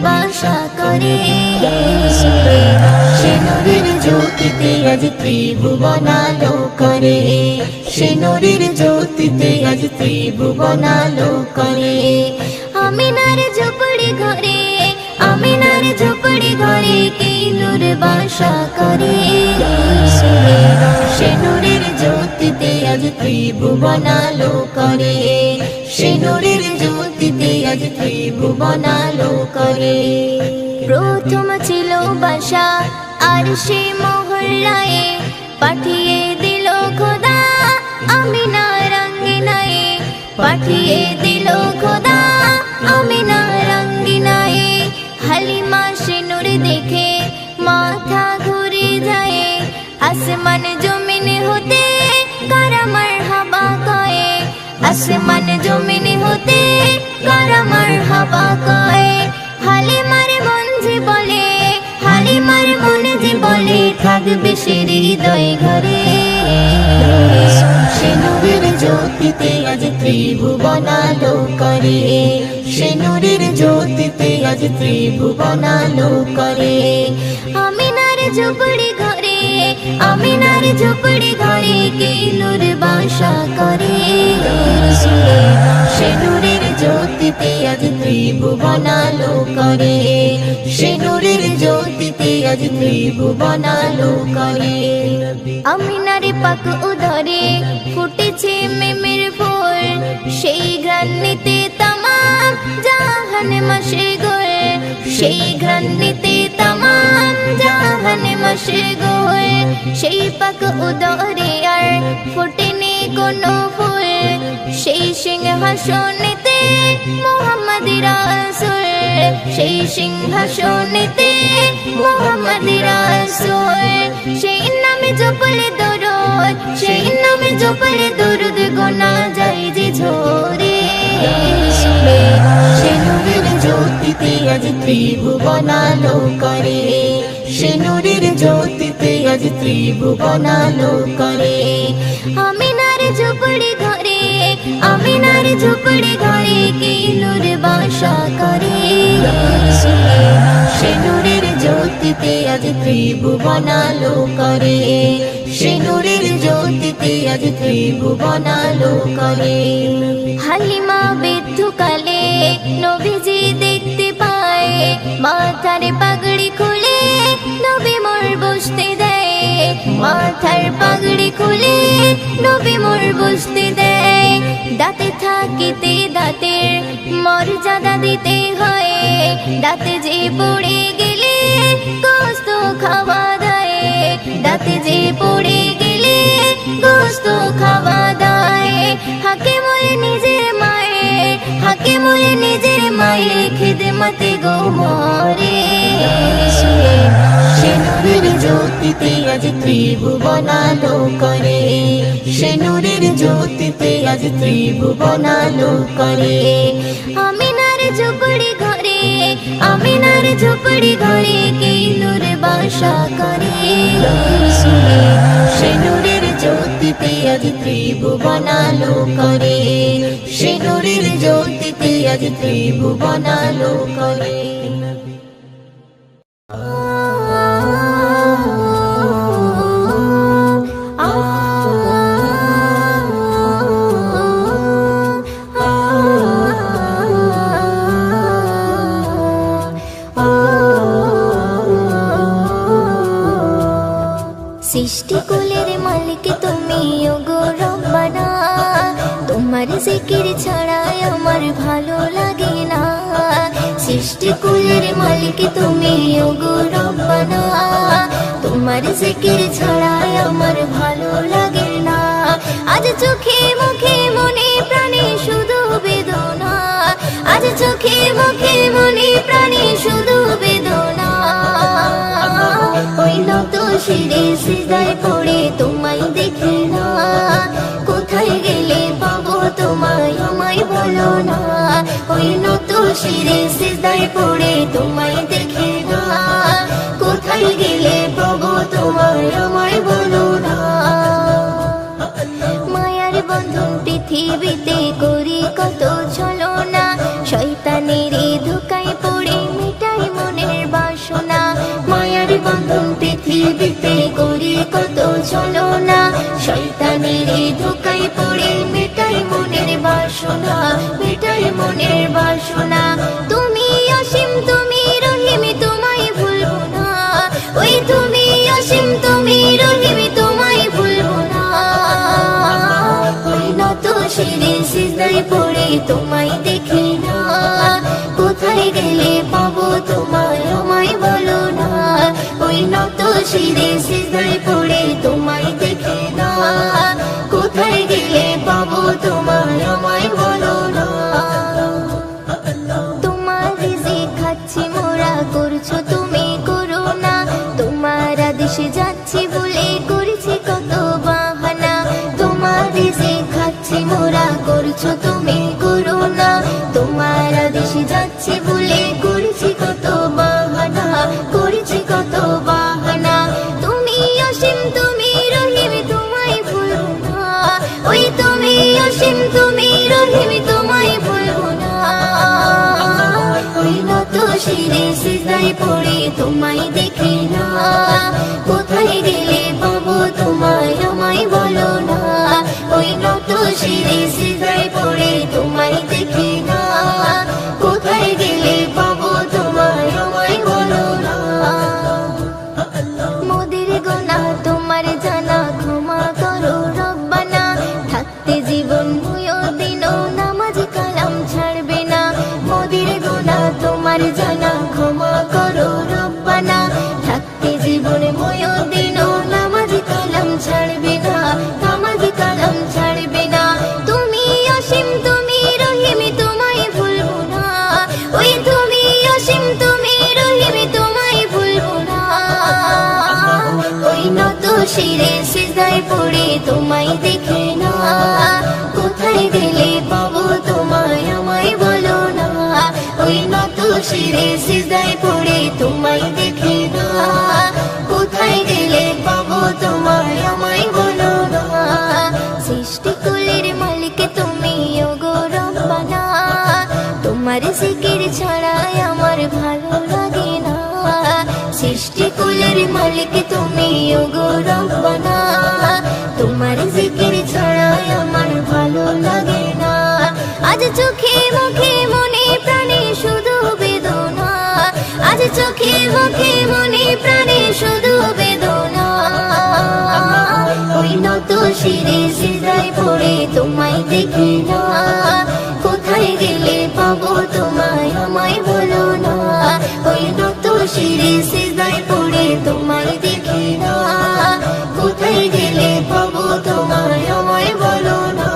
বাসা করে। সে নূরের জ্যোতিতে আজ ত্রিভুবন আলো করে। সে নূরের জ্যোতিতে আজ ত্রিভুবন আলো করে। আমিনার ঝুপড়ি ঘরে, আমিনার ঝুপড়ি ঘরে কি নূর বাসা করে। সে নূরের জ্যোতিতে আজ ত্রিভুবন আলো করে। সে নূরের জ্যোতিতে আজ ত্রিভুবন আলো করে। প্রথম ছিল বাসা আর সে মহল্লায়, পাঠিয়ে দিল খোদা আমিনার আঙ্গিনায়। পাঠিয়ে দিল খোদা আমিনার আঙ্গিনায়। হালিমা সে নূর দেখে মাথা ঘুরে যায়। আসমান জমিন হতে কারা মারহাবা কয়। আসমান জমিন হতে কারা মারহাবা কয়। হালিমার মন যে বলে, হালিমার মন যে বলে থাকবে সে হৃদয় ঘরে। সে নূরের জ্যোতিতে আজ ত্রিভুবন আলো করে। সে নূরের জ্যোতিতে আজ ত্রিভুবন আলো করে। আমিনার ঝুপড়ি ঘরে, আমিনার ঝুপড়ি ঘরে কি নূর বাসা করে। সে নূরের জ্যোতিতে আজ ত্রিভুবন আলো করে। সে নূরের জ্যোতিতে আজ ত্রিভুবন আলো করে। আমিনার পাক উদরে ফুটেছে মেমের ফুল। সেই ঘ্রাণ নিতে তামাম জাহান মশগুল। সেই ঘ্রাণ নিতে তামাম জাহান মশগুল। সেই পাক উদরে আর ফুটেনি কোনো ফুল। সেই সিংহাসনেতে মুহাম্মদ রাসূল। সেই সিংহাসনেতে মুহাম্মদ রাসূল। সেই নামে জপলে দরুদ, সেই নামে জপলে দরুদ গোনা যায় যে ঝরে। সে নূরের জ্যোতিতে আজ ত্রিভুবন আলো করে। সে নূরের জ্যোতিতে আজ ত্রিভুবন আলো করে। আমিনার ঝুপড়ি ঘরে, আমিনার ঝুপড়ি ঘরে কি নূর বাসা করে। সে নূরের জ্যোতিতে আজ ত্রিভুবন আলো করে। সে নূরের জ্যোতিতে আজ ত্রিভুবন আলো করে। হালিমা বৃদ্ধকালে নবীজি দেখতে পায়। মাথার পাগড়ি খুলে নবী মোর বসতে দেয়। মাথার পাগড়ি খুলে নবী মোর বসতে দেয়। দাঁতে থাকিতে দাঁতের মর্যাদা দিতে হয়। দাঁতে যে পড়ে গেলে গোস্ত খাওয়া দেয়। দাঁতে যে পড়ে গেলে গোস্ত খাওয়া দেয়। হাকে ময়ে নিজের মায়ে, হাকে ময়ে নিজের মায়ে খিদমতে গো মরে। সে নূরের জ্যোতিতে আজ ত্রিভুবন আলো করে। সে নূরের জ্যোতিতে আজ ত্রিভুবন আলো করে। আমিনার ঝুপড়ি ঘরে, আমিনার ঝুপড়ি ঘরে কি নূর বাসা করে। সে নূরের জ্যোতিতে আজ ত্রিভুবন আলো করে। সে নূরের জ্যোতিতে আজ ত্রিভুবন আলো করে। সৃষ্টি কুলের মালিক তুমি ওগো রব্বানা। তোমার জিকির ছাড়া আমার ভালো লাগে না। সৃষ্টি কুলের মালিক তুমি ওগো রব্বানা। তোমার জিকির ছাড়া আমার ভালো লাগে না। আজ চোখে মুখে মনে প্রাণে শুধু বেদনা। আজ চোখে মুখে মনে প্রাণে শুধু বেদনা। ওই নত শিরে সিজদায় পড়ে তোমায় দেখি না। কোথায় গেলে পাবো তোমায় আমায় বলো না। ওই নত শিরে সিজদায় পড়ে তোমায় দেখি না। কোথায় গেলে পাবো তোমায় আমায় বলো না। মায়ার বন্ধন পৃথিবীতে করি কত ছলনা। শয়তানের ধোকায় পড়ে মেটা মনের বাসনা। তুমি অসীম তুমি রহিম তোমায় ভুলবো না, ওই তুমি অসীম তুমি রহিম তোমায় ভুলবো না। ওই নত শিরে সিজদায় পড়ে তোমায় দেখি না, কোথায় গেলে পাবো তোমায় আমায় বলো না। ওই নত শিরে সিজদায় পড়ে তোমায় দেখি না, কোথায় গেলে পাবো তোমায় আমায় বলো না। তোমার রিজিক খাচ্ছি মোরা করছো তুমি করুণা, তোমার আদেশে যাচ্ছি বলে করেছি কত বাহানা। তোমার রিজিক খাচ্ছি মোরা করছো তুমি করুণা, তোমার আদেশে যাচ্ছি বলে করেছি কত বাহানা, করেছি কত বাহানা। তুমি অসীম তুমি রহিম তোমায় ভুলবো না, ওই তুমি অসীম তুমি রহিম তোমায় ভুলবো না। ওই নত শিরে সিজদায় পড়ে তোমায় দেখি না, কোথায় গেলে পাবো তোমায় আমায় বলো না। ওই নত শিরে সিজদায় পড়ে তোমায় দেখি না, কোথায় গেলে পাবো তোমায় আমায় বলো না। মোদের গুনাহ তোমার জানা ক্ষমা করো রব্বানা, থাকতে জীবন দিনও নামাজ কালাম ছাড়বে না। মোদের গুনাহ তোমার জানা ক্ষমা করো রব্বানা, থাকতে জীবন দিনও নামাজ কালাম ছাড়বে না, নামাজ কালাম ছাড়বে না। তুমি অসীম তুমি রহিম তোমায় ভুলবো না, ওই তুমি অসীম তুমি রহিম তোমায় ভুলবো না। ওই নত শিরে সিজদায় পড়ে তোমায় দেখে না, কোথায় গেলে পাবো তোমায় আমায় বলো না। ওই নত শিরে সিজদায় পড়ে তোমায় দেখে না, কোথায় গেলে পাবো তোমায় আমায় বলো না। সৃষ্টি কুলের মালিক তুমি ওগো রব্বানা, তোমার জিকির ছাড়া আমার ভালো লাগে না। সৃষ্টি কুলের মালিক তুমি ওগো রব্বানা, তোমার জিকির ছাড়া আমার ভালো লাগে না। আজ চোখে মুখে মনে প্রাণে শুধু বেদনা, আজ চোখে মুখে মনে প্রাণে শুধু বেদনা। ওই নত শিরে সিজদায় পড়ে তোমায় দেখি না, কোথায় গেলে পাবো তোমায় আমায় বলো না। ওই নত শিরে সিজদায় পড়ে তোমায় দেখি না, কোথায় গেলে পাবো তোমায় আমায় বলো না,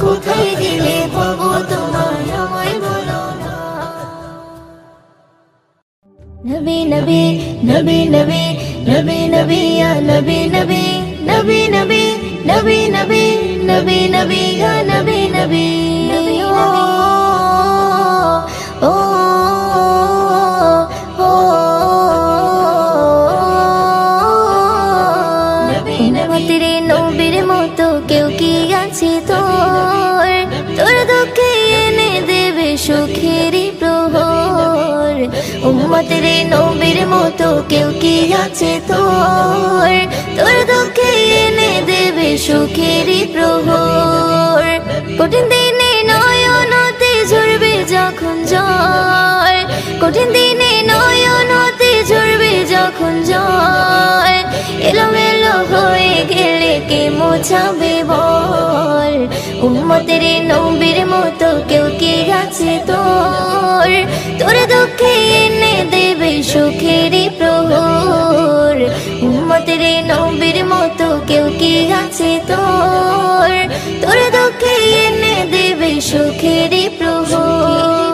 কোথায় গেলে পাবো তোমায় আমায় বলো না। নবী নবী নবী নবী নবী নবী ইয়া নবী নবী নবী নবী নবী নবী নবী নবী ইয়া নবী নবী। ও উম্মতের নবীর মতো কেউ কি আছে তোর, তোর দুঃখে এনে দেবে সুখেরই প্রহর। উম্মতের নবীর মতো কেউ কি আছে তোর, তোর দুঃখে এনে দেবে সুখেরই প্রহর। কঠিন দিনে নয়নতে ঝরবে যখন ঝড়, কঠিন দিনে নয়নতে ঝরবে যখন ঝড়। এলোমেলো হয়ে গেলে কে মোছাবে বল, উম্মতের নবীর মতো কেউ কি আছে তোর, তোর দুঃখে এনে দেবে সুখেরই প্রহর। উম্মতের নবীর মতো কেউ কি আছে তোর, তোর দুঃখে এনে দেবে সুখেরই প্রহর।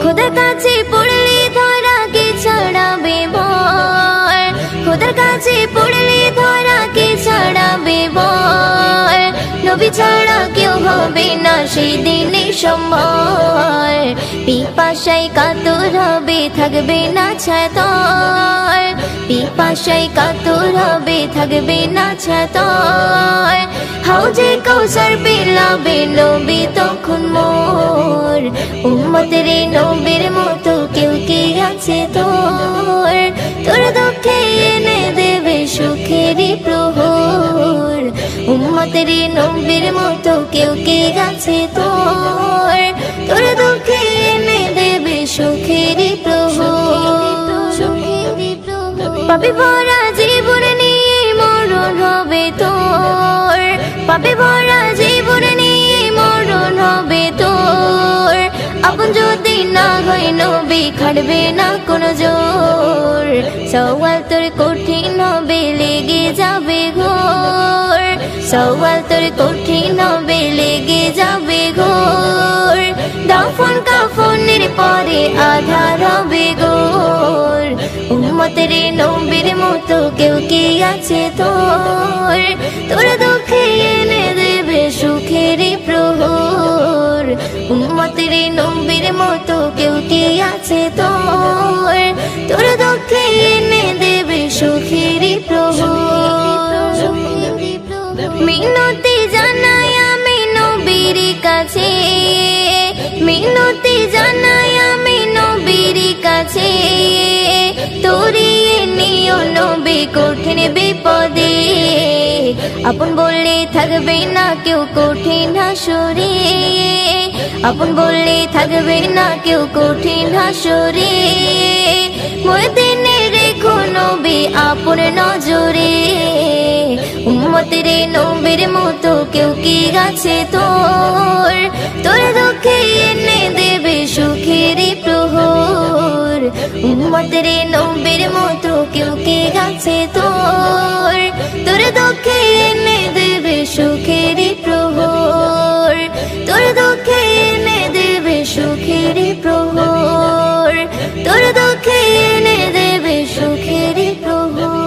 খোদার কাছে পড়লে ধরা কে ছাড়াবে বল, খোদার কাছে পড়লে ধরা কে ছাড়াবে বল। নবী ছাড়া কেউ হবে না সেই দিনে সম্বল, পিপাসায় কাতর হবে থাকবে না ছাতর, পিপাসায় কাতর হবে থাকবে না ছাতর। হাউজে কৌসার পেলাবে নবী তখন মোর, উম্মতের নবীর মতো কেউ কি আছে তোর, তোর দুঃখে এনে দেবে সুখেরই প্রহর। উম্মতের নবীর মতো কেউ কি আছে তোর, তোর দুঃখে এনে দেবে সুখের প্রহর। পাপে ভরা জীবন নিয়ে মরণ হবে তোর, পাপে ভরা জীবন নিয়ে মরণ হবে তোর। আপন যদি না হয় নবী খাটবে না কোনো জোর, সওয়াল তোর কঠিন হবে লেগে যাবে ঘোর, সওয়াল তোর কঠিন হবে লেগে যাবে ঘোর। দাফন কাফনের পরে আধার হবে গোর, উম্মতের নবীর মতো কেউ কি আছে তোর? তোর দুঃখে এনে দেবে সুখের প্রহর, উম্মতের নবীর মতো কেউ কি আছে তোর? তোর দুঃখে এনে দেবে সুখের প্রহর। মিনতি জানাই আমি নবীর কাছে, মিনতি জানাই আমি নবীর কাছে, তোরিয়ে নিও নবী কঠিন বিপদে। আপন বললে থাকবে না কেউ কঠিন হাসরে, আপন বললে থাকবে না কেউ কঠিন হাসরে। মদিনে রেখো নবী আপন নজরে, উম্মতের নবীর মতো কেউ কি আছে তোর? তোর দুঃখে এনে দেবে সুখের প্রহর, উম্মতের নবীর মতো কেউ কি আছে তোর? তোর দুঃখে এনে দেবে সুখের প্রহর, তোর দুঃখে এনে দেবে সুখের প্রহর, তোর দুঃখে এনে দেবে সুখের প্রহর।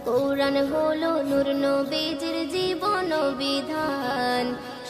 কোরআন হলো নূর নবীজির জীবন বিধান,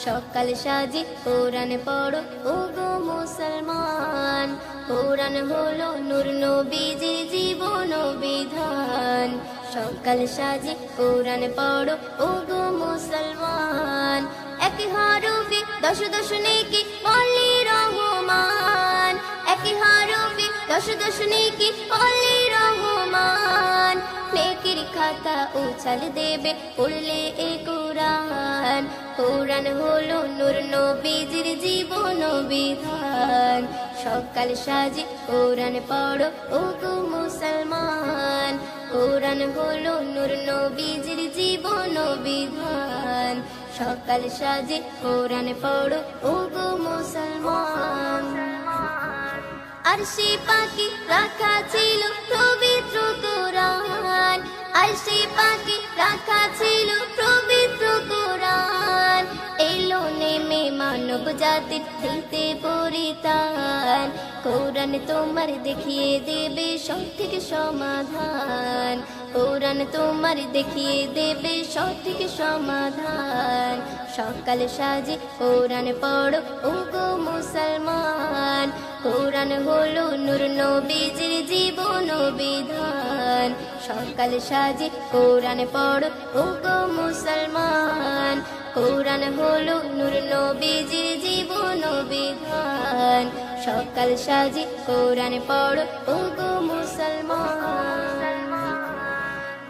সকাল সাজি কোরআন পড়ো ওগো মুসলমান। কোরআন হলো নূর নবীজির জীবন বিধান, সকাল সাজি কোরআন পড়ো ওগো মুসলমান। এক হরফে দশ দশ নেকি বলি রহমান, এক হরফে দশ দশ নেকি বলি রহমান। নেকির খাতা উছাল দেবে পড়লে এ কোরআন, কোরআন হলো নূর নবীজির জীবন বিধান, সকাল সাজি কোরআন পড়ো ওগো মুসলমান। কোরআন হলো নূর নবীজির জীবন বিধান, সকাল সাজি কোরআন পড়ো ওগো মুসলমান। আরশে পাকে রাখা ছিল পবিত্র কোরআন, আরশে পাকে রাখা ছিল পবিত্র কোরআন। এলো নেমে মানব জাতির দিতে পরিত্রাণ, কোরআন তোমার দেখিয়ে দেবে সঠিক সমাধান, কোরআন তোমার দেখিয়ে দেবে সঠিক সমাধান। সকাল সাজি কোরআন পড়ো ওগো মুসলমান। কোরআন হলো নূর নবীজির জীবন বিধান, সকাল সাজি কোরআন পড়ো ওগো মুসলমান। কোরআন হলো নূর নবীজির জীবন বিধান, সকাল সাজি কোরআন পড়ো ওগো মুসলমান।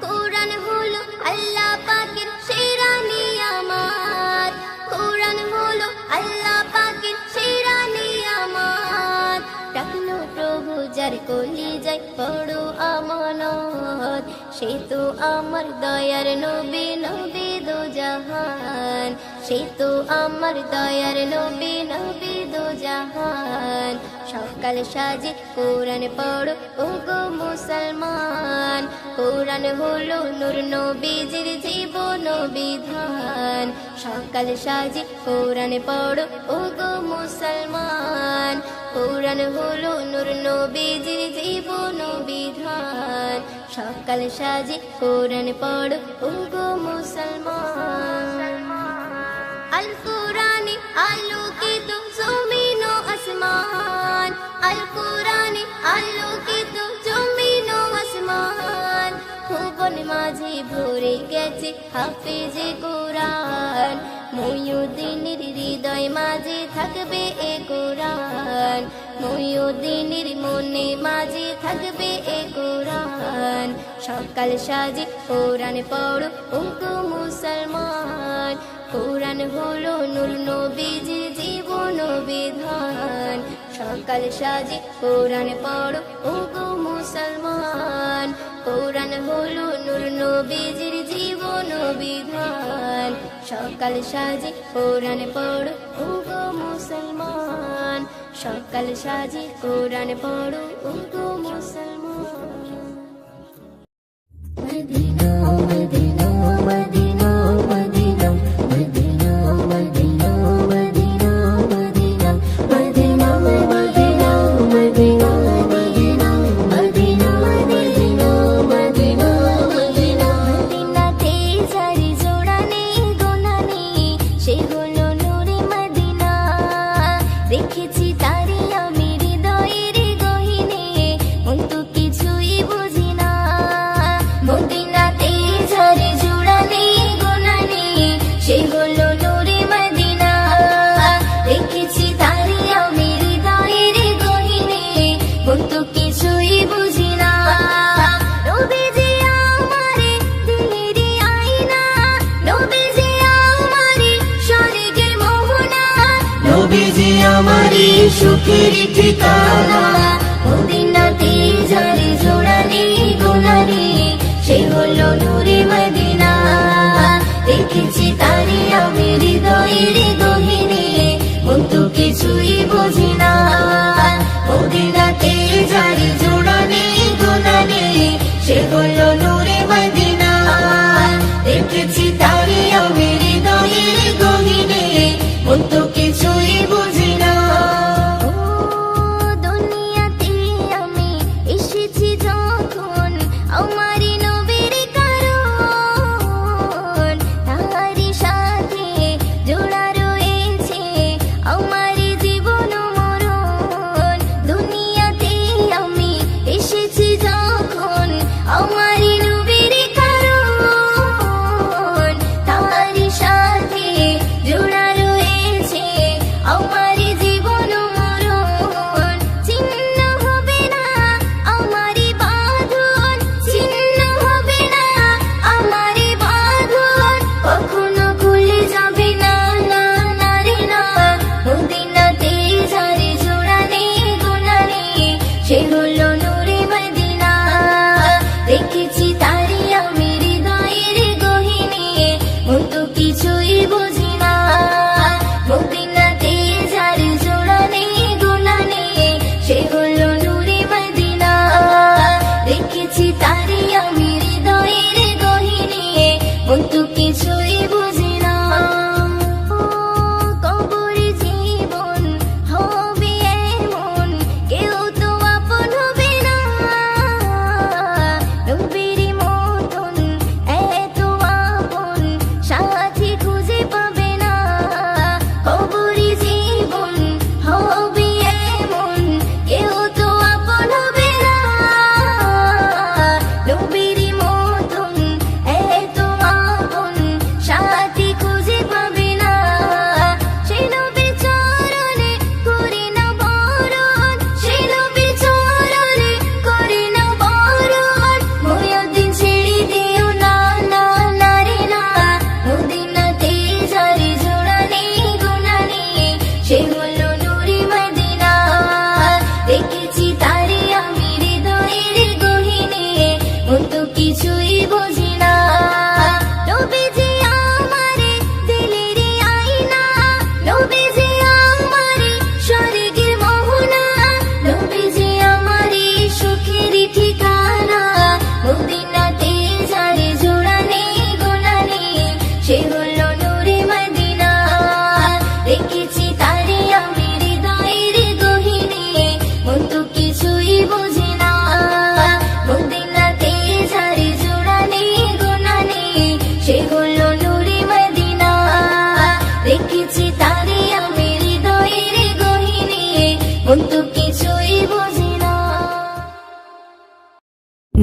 কোরআন হলো আল্লাহ পাকের সেরা নিয়ামত, কোরআন হলো আল্লাহ পাকের সেরা নিয়ামত। ডাকলো প্রভু যার কলিজায় বড় আমানত, সে তো আমার দয়ার নবী, নবী দো জাহান, সে তো আমার দয়ার নবী, নবী দো জাহান। সকাল সাজি কোরআন পড়ো ওগো মুসলমান। কোরআন হলো নূর নবীজির জীবন বিধান, সকাল সাজি কোরআন পড়ো ওগো মুসলমান। কোরআন হলো নূর নবীজির জীবন বিধান, সকাল সাজি কোরআন পড়ো ওগো মুসলমান। আল কোরআনে আলোকিত জমিন ও আসমান, আল কোরআনে আলোকিত জমিন ও আসমান। ভুবন মন মাঝে ভরে গেছে হাফেজে কোরআন, মুইউদ্দিনের হৃদয় মাঝে থাকবে এ কোরআন, মুইউদ্দিনের মনে মাঝে থাকবে এ কোরআন। সকাল সাজে কোরআন পড়ো ওগো মুসলমান, কোরআন হলো নূর নবীজির জীবন বিধান। সকাল সাজে কোরআন পড়ো ওগো মুসলমান, কোরআন হলো নূর নবীজির জীবন বিধান। সকাল সাজে কোরআন পড়ো ওগো মুসলমান, সকাল সাজে কোরআন পড়ো ওগো মুসলমান। Medina Medina Medina Medina Medina Medina Medina Medina Medina Medina Medina Medina Medina Medina Medina মদিনাতে যারি জোড়া নেই গোনা নেই, সে হলো নূরে মদিনা। দেখেছি তারি আমি হৃদয়ের গহীনে, মন তো কিছুই বুঝি না। মদিনাতে যারে জোড়া নেই গোনা নেই, সে হলো নূরে মদিনা। দেখেছি তারি আমি হৃদয়ের গহীনে, মন তো কিছুই বুঝি না। নবীজি আমারে দিলেরই আয়না, নবীজি আমারে স্বর্গের মোহনা, নবীজি আমারই সুখের ঠিকানা। মদিনাতে যারে জোড়া নেই গোনা নেই, সে হলো নূরে মদিনা। দেখেছি তারি আমি হৃদয়ের গহীনে, মন তো কিছুই বুঝি না। মদিনাতে যারি জোড়া নেই গোনা নেই, সে হলো নূরে মদিনা। দেখেছি তারি আমি হৃদয়ের গহীনে, মন তো কিছুই বুঝি না। ও দুনিয়াতে আমি এসেছি যখন, আমারই নবীর কারণ, তাহারি সাথে জোড়া রয়েছে আমারই জীবন মরণ। দুনিয়াতে আমি এসেছি যখন, আমারই নবীর কারণ, তাহারি সাথে জোড়া রয়েছে আমারই জীবন মরণ। ছিন্ন হবে না আমারই বাঁধন, ছিন্ন হবে না আমারই বাঁধন, কখনো খুলে যাবে না না না রে না। মদিনাতে যারে জোড়া নেই গোনা নেই, সে হলো নূরে মদিনা। দেখেছি তারি আমি হৃদয়ের গহীনে, মন তো কিছুই বুঝি না। মদিনাতে যারে জোড়া নেই গোনা নেই, সে হলো নূরে মদিনা। দেখেছি তারি আমি হৃদয়ের গহীনে, মন তো কিছুই বুঝি না। ও কবরে জীবন হবে এমন, কেউ তো আপন হবে না। নবীর মতন এত আপন সাথী খুঁজে পাবে না। কবরে জীবন হবে এমন, কেউ তো আপন হবে না। নবীর মতন এত আপন সাথী খুঁজে পাবে না। সে নবীর চরণে করে না বরণ, সে নবীর চরণে করে না বরণ। মুইউদ্দিন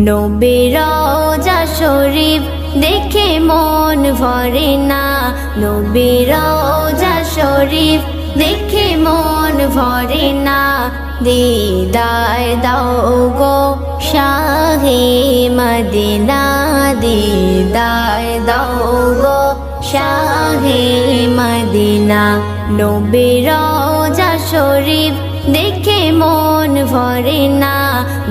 নবীর রওজা শরীফ দেখে মন ভরে না, নবীর রওজা শরীফ দেখে মন ভরে না। দিদার দাও গো শাহে মদিনা, দিদার দাও গো শাহে মদিনা। নবীর রওজা শরীফ দেখে মন ভরে না,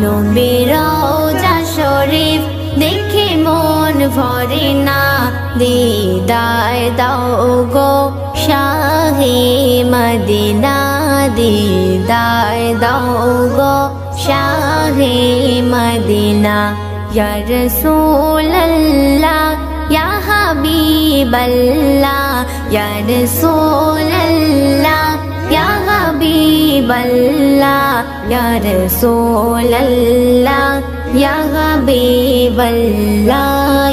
নবীর রওজা শরীফ দেখে মন ভরে না। দিদার দাও গো শাহে মদিনা, দিদার দাও গো শাহে মদিনা। ইয়া রাসূলুল্লাহ ইয়া হাবিবাল্লাহ, ইয়া রাসূলুল্লাহ ইয়া হাবিবাল্লাহ, ইয়া রাসূলুল্লাহ ইয়া হাবিবাল্লাহ,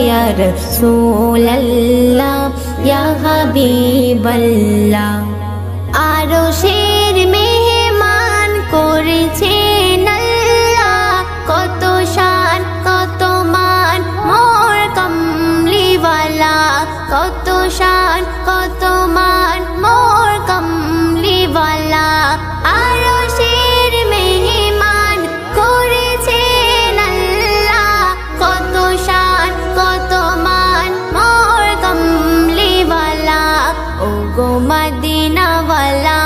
ইয়া রাসূলুল্লাহ ইয়া হাবিবাল্লাহ। আরশের মেহমান করেছেন আল্লাহ, কত শান কত মান মোর কমলিওয়ালা, কত শান কত মান মোর কমলিওয়ালা। আরশের মেহমান করেছেন আল্লাহ, কত শান কত মান মোর কমলিওয়ালা। ও গো মদিনাওয়ালা,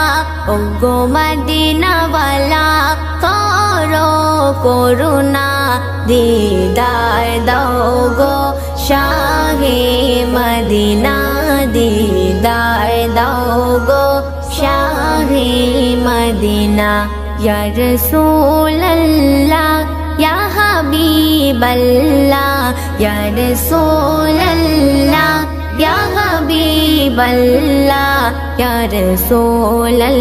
ও গো মদিনাওয়ালা, করো করুণা, দিদার দাও গো শাহে মদিনা, দিদার দাও গো শাহে মদিনা। ইয়া রাসূলুল্লাহ ইয়া হাবিবাল্লাহ, ইয়া রাসূলুল্লাহ ইয়া হাবিবাল্লাহ, ইয়া রাসূলুল্লাহ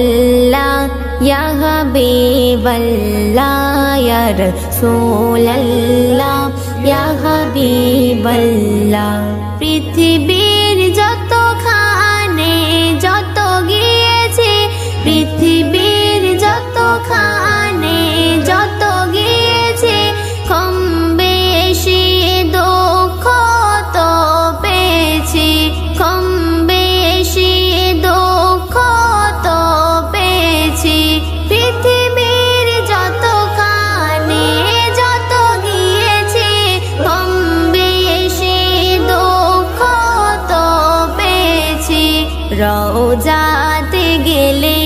ইয়া হাবিবাল্লাহ, ইয়া রাসূলুল্লাহ ইয়া হাবিবাল্লাহ। পৃথিবীর যতখানে যত গিয়েছে, পৃথিবীর যতখানে যত গিয়েছে, কম বেশি দুঃখ তো পেয়েছি, কম বেশি দুঃখ তো পেয়েছি। পৃথিবীর যতখানে যত গিয়েছে, কম বেশি দুঃখ তো পেয়েছি। রওজাতে গেলে,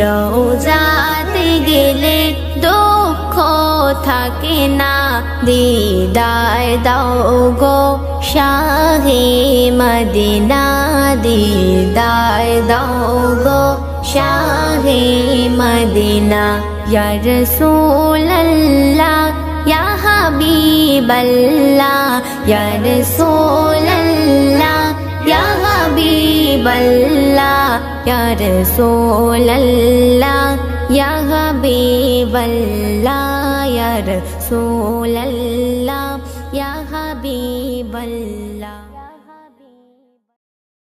রওজাতে গেলে দুঃখ থাকে না, দিদার দাও গো শাহে মদিনা, দিদার দাও গো শাহে মদিনা। ইয়া রাসূলুল্লাহ ইয়া হাবিবাল্লাহ, ইয়া রাসূলুল্লাহ ইয়া হাবিবাল্লাহ, ইয়া রাসূলুল্লাহ ইয়া হাবিবাল্লাহ, ইয়া রাসূলুল্লাহ ইয়া হাবিবাল্লাহ।